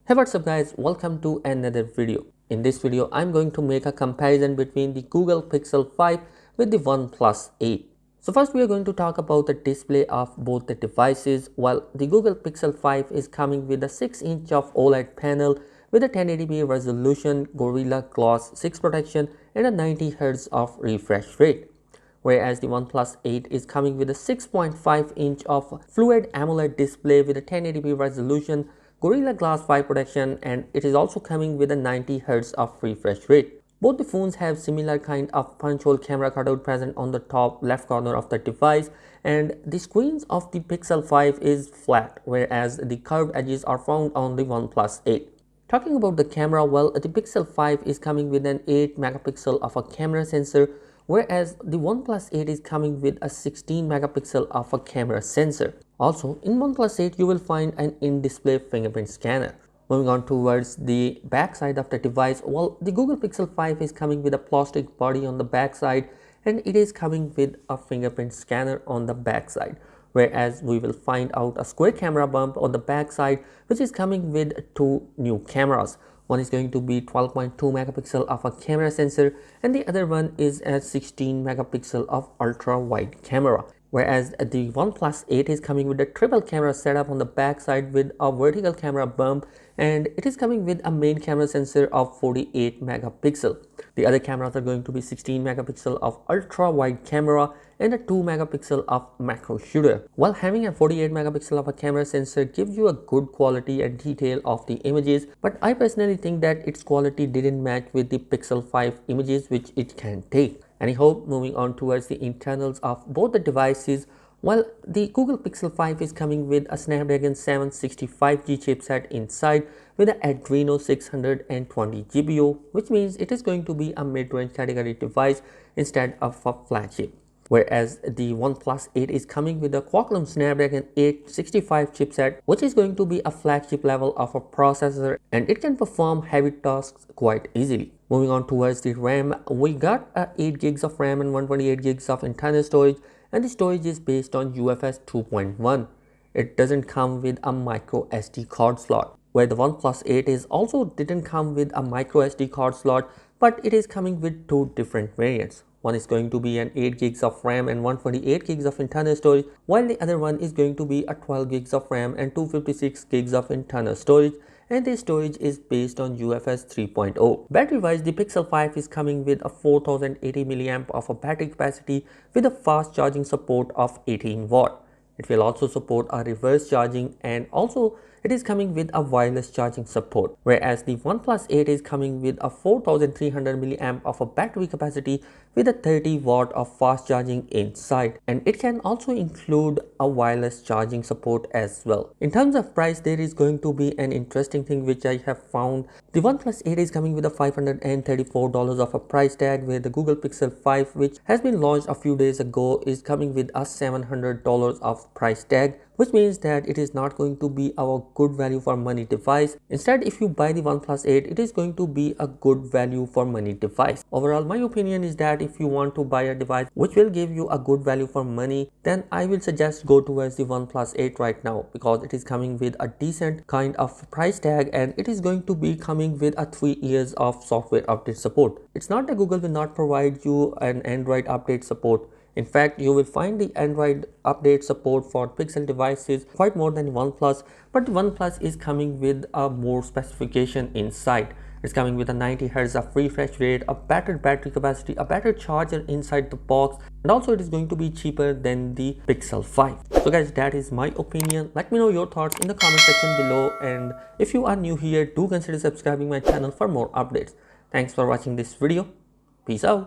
Hey, what's up guys, welcome to another video. In this video I'm going to make a comparison between the Google Pixel 5 with the OnePlus 8. So first we are going to talk about the display of both the devices. While the Google Pixel 5 is coming with a 6-inch of OLED panel with a 1080p resolution, Gorilla Glass 6 protection and a 90Hz of refresh rate. Whereas the OnePlus 8 is coming with a 6.5-inch of Fluid AMOLED display with a 1080p resolution, Gorilla Glass 5 protection, and it is also coming with a 90Hz of refresh rate. Both the phones have similar kind of punch hole camera cutout present on the top left corner of the device, and the screens of the Pixel 5 is flat, whereas the curved edges are found on the OnePlus 8. Talking about the camera, well, the Pixel 5 is coming with an 8 megapixel of a camera sensor, whereas the OnePlus 8 is coming with a 16 megapixel of a camera sensor. Also, in OnePlus 8 you will find an in-display fingerprint scanner. Moving on towards the back side of the device, well, the Google Pixel 5 is coming with a plastic body on the back side and it is coming with a fingerprint scanner on the back side. Whereas we will find out a square camera bump on the back side which is coming with two new cameras. One is going to be 12.2 megapixel of a camera sensor and the other one is a 16 megapixel of ultra wide camera. Whereas the OnePlus 8 is coming with a triple camera setup on the back side with a vertical camera bump, and it is coming with a main camera sensor of 48 megapixel. The other cameras are going to be 16 megapixel of ultra wide camera and a 2 megapixel of macro shooter. While having a 48 megapixel of a camera sensor gives you a good quality and detail of the images, but I personally think that its quality didn't match with the Pixel 5 images which it can take. Anyhow, moving on towards the internals of both the devices, while the Google Pixel 5 is coming with a Snapdragon 765G chipset inside with an Adreno 620 GPU, which means it is going to be a mid-range category device instead of a flagship. Whereas the OnePlus 8 is coming with a Qualcomm Snapdragon 865 chipset, which is going to be a flagship level of a processor and it can perform heavy tasks quite easily. Moving on towards the RAM, we got 8 gigs of RAM and 128 gigs of internal storage, and the storage is based on UFS 2.1. It doesn't come with a micro SD card slot, where the OnePlus 8 is also didn't come with a micro SD card slot, but it is coming with two different variants. One is going to be an 8 gigs of RAM and 128 gigs of internal storage, while the other one is going to be a 12 gigs of RAM and 256 gigs of internal storage, and the storage is based on UFS 3.0. Battery wise, the Pixel 5 is coming with a 4080 mAh of a battery capacity with a fast charging support of 18 watt. It will also support a reverse charging, and also it is coming with a wireless charging support, whereas the OnePlus 8 is coming with a 4300 mAh of a battery capacity with a 30 watt of fast charging inside, and it can also include a wireless charging support as well. In terms of price, there is going to be an interesting thing which I have found. The OnePlus 8 is coming with a $534 of a price tag, where the Google Pixel 5, which has been launched a few days ago, is coming with a $700 of price tag, which means that it is not going to be our good value for money device. Instead, if you buy the OnePlus 8, it is going to be a good value for money device. Overall, my opinion is that if you want to buy a device which will give you a good value for money, then I will suggest go towards the OnePlus 8 right now, because it is coming with a decent kind of price tag and it is going to be coming with a 3 years of software update support. It's not that Google will not provide you an Android update support. In fact, you will find the Android update support for Pixel devices quite more than OnePlus, but the OnePlus is coming with a more specification inside. It's coming with a 90Hz of refresh rate, a better battery capacity, a better charger inside the box, and also it is going to be cheaper than the Pixel 5. So guys, that is my opinion. Let me know your thoughts in the comment section below, and if you are new here, do consider subscribing my channel for more updates. Thanks for watching this video. Peace out.